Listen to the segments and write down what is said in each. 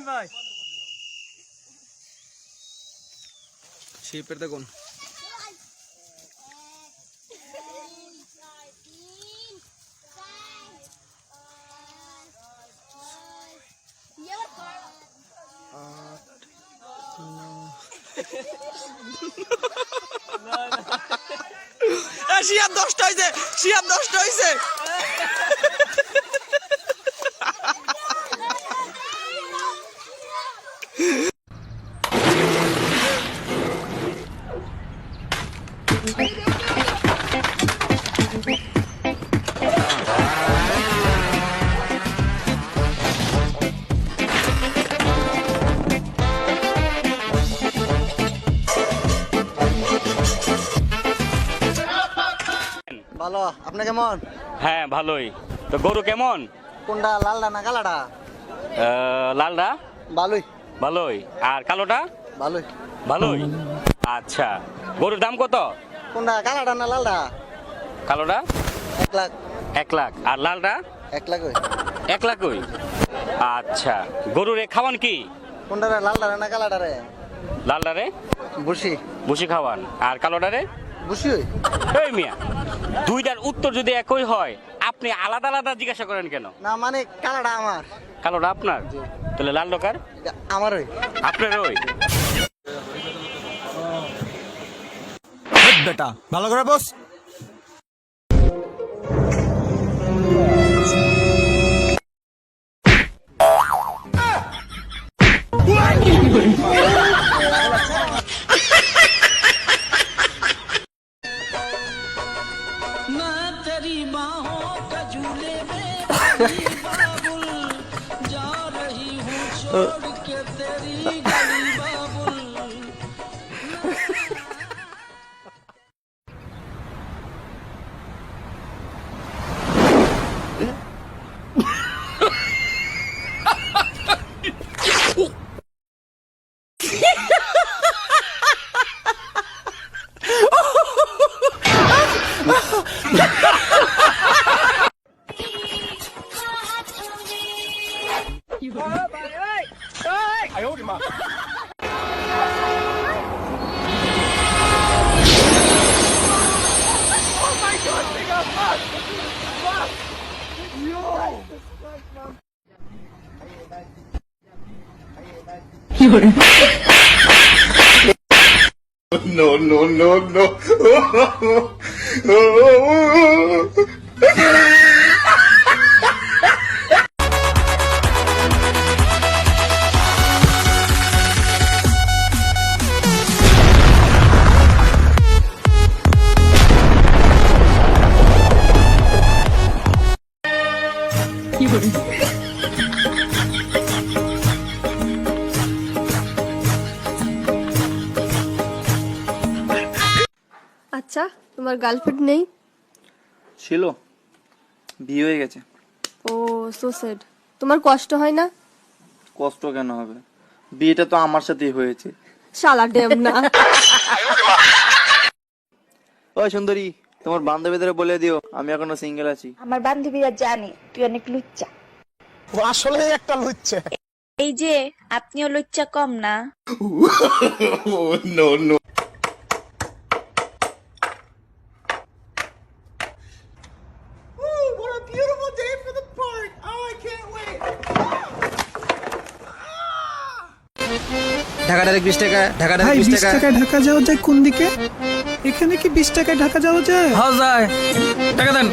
ভাই শিপের দেখুন শিয়াব 10টা হইছে শিয়াব 10টা হইছে ভালো আপনি কেমন? হ্যাঁ ভালোই। তো গরু কেমন? কোনটা লালডা না কালাডা? লালটা ভালোই ভালোই আর কালোটা ভালোই ভালোই। আচ্ছা গরুর দাম কত? কোনটা কালাডা না লালডা? কালোটা 1 লাখ 1 লাখ আর লালটা 1 লাখ ওই 1 লাখ ওই। আচ্ছা গরুর খাওয়ান কি? কোনটা রে লালডা না কালাডা রে? লালটারে বুসি ভুসি খাওয়ান আর কালোটারে বুসি ওই এই মিয়া দুইটার উত্তর যদি একই হয় আপনি আলাদা আলাদা জিজ্ঞাসা করেন কেন? না মানে কালাডা আমার কালোটা আপনার তাহলে লাল ডকার এটা আমার ওই আপনার ওই। বেটা ভালো করে বস No, no, no, no. আচ্ছা তোমার গার্লফ্রেন্ড নেই? ছিল, বিয়ে হয়ে গেছে। ও সো স্যাড। তোমার কষ্ট হয় না? কষ্ট কেন হবে, বিয়েটা তো আমার সাথেই হয়েছে। শালা ডেম না। ওই সুন্দরী, তোমার বান্ধবীদের বলে দিও আমি এখনো সিঙ্গেল আছি। আমার বান্ধবীরা জানে তুই অনেক লুচ্চা। ও আসলে একটা লুচ্চা। এই যে আপনিও লুচ্চা কম না। Oh, no, no. Dhaka direct 20 টাকা ঢাকা ডাইরেক্ট 20 টাকা ঢাকা যাওয়া যায় কোন দিকে? এখানে কি 20 টাকায় ঢাকা যাওয়া যায়? হ্যাঁ যায় টাকা দেন।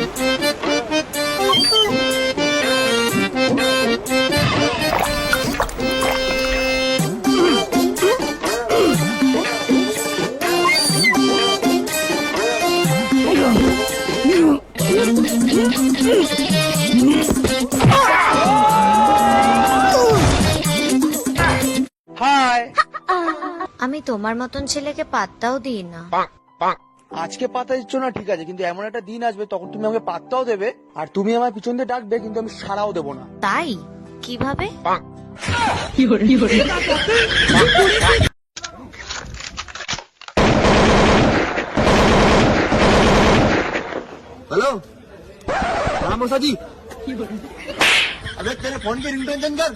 আমি তোমার মতন ছেলেকে পাত্তাও দিই না। আজকে পাতা দিচ্ছ না ঠিক আছে, কিন্তু এমন একটা দিন আসবে তখন তুমি আমাকে পাত্তাও দেবে আর তুমি আমার পিছন দিয়ে ডাকবে, কিন্তু আমি সাড়াও দেবো না। তাই কিভাবে? हेलो हाँ मौसा जी, अबे तेरे फोन की रिंगटोन चेंज कर।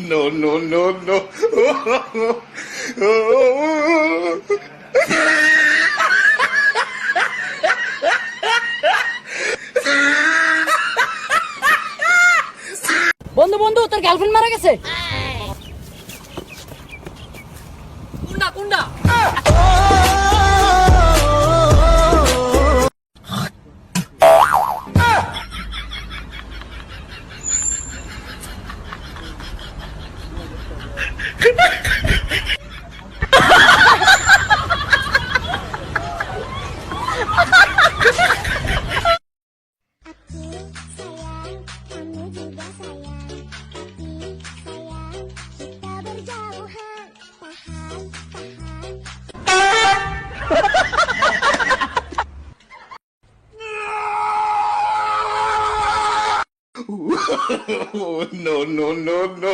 no, no, no, no. বন্ধু বন্ধু তোর গার্লফ্রেন্ড মারা গেছে। কুন্ডা কুন্ডা No, no, no, no.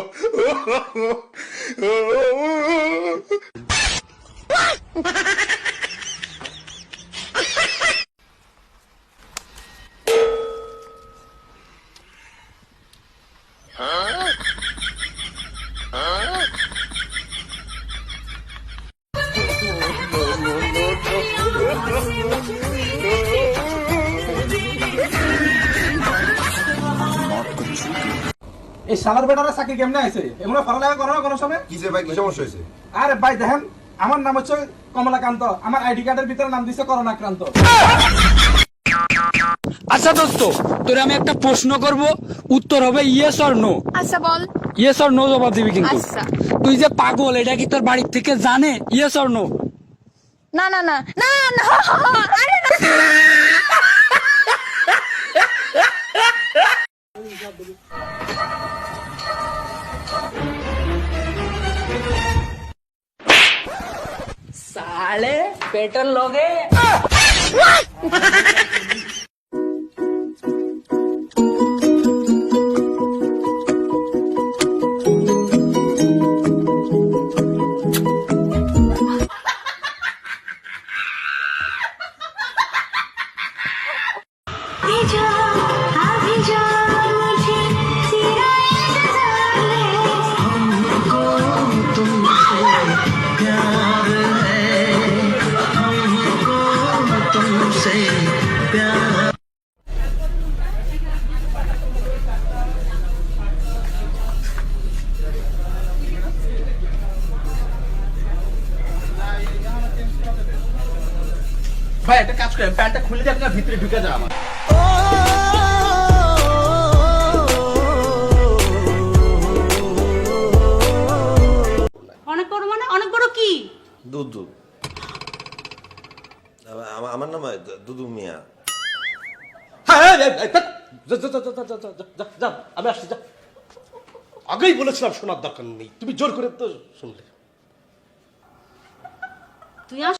এই শালার বেটারা চাকরি কেমনে আছে এগুলো পড়ালেখা করো না কোনো সময়? কিসে ভাই কি সমস্যা হয়েছে? আরে ভাই দেখেন আমার নাম হচ্ছে কমলাকান্ত, আমার আইডি কার্ডের ভিতরে নাম দিছে করোনাক্রান্ত। আচ্ছা দোস্ত, তোরে আমি একটা প্রশ্ন করব, উত্তর হবে ইয়েস অর নো। আচ্ছা বল। ইয়েস অর নো জবাব দিবি কিন্তু। আচ্ছা। তুই যে পাগল, এটা কি তোর বাড়ি থেকে জানে? Yes or no? না না না না না আরে না। साले पेट्रोल लोगे? ভাই একটা কাজ করেন, প্যান্টটা খুলে দিয়ে আপনার ভিতরে ঢুকে যান আমার। অনেক বড় মানে অনেক বড় কি? দুদু, আমার নাম দুদু মিয়া। আমি আসছি, যা। আগেই বলেছিলাম শোনার দরকার নেই, তুমি জোর করে তো শুনলে। তুই আস।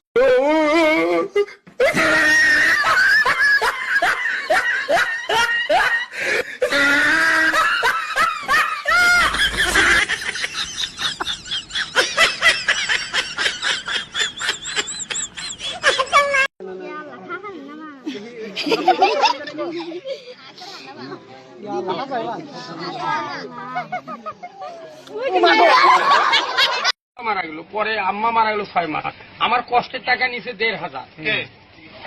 মারা গেল, পরে আম্মা মারা গেল 6 মাস। আমার কষ্টের টাকা নিচে 1,500।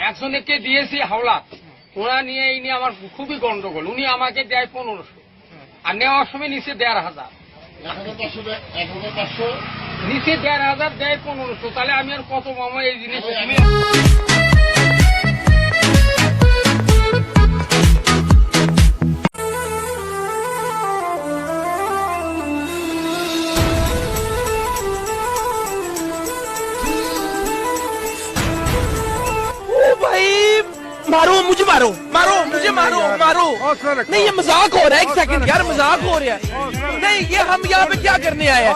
একজনকে দিয়েছি হাওলাত, ওরা নিয়ে এই নিয়ে আমার খুবই গন্ডগোল। উনি আমাকে দেয় 1500, আর নেওয়ার সময় নিচে 1,500। নিচে 1,500 দেয় 1500। তাহলে আমি আর কত মামা এই জিনিস मारो मुझे, मारो मारो मुझे, मारो मारो। नहीं ये मजाक हो रहा है, एक सेकंड यार, मजाक हो रहा है। नहीं ये हम यहाँ पे क्या करने आए हैं?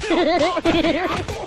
Ha ha ha ha!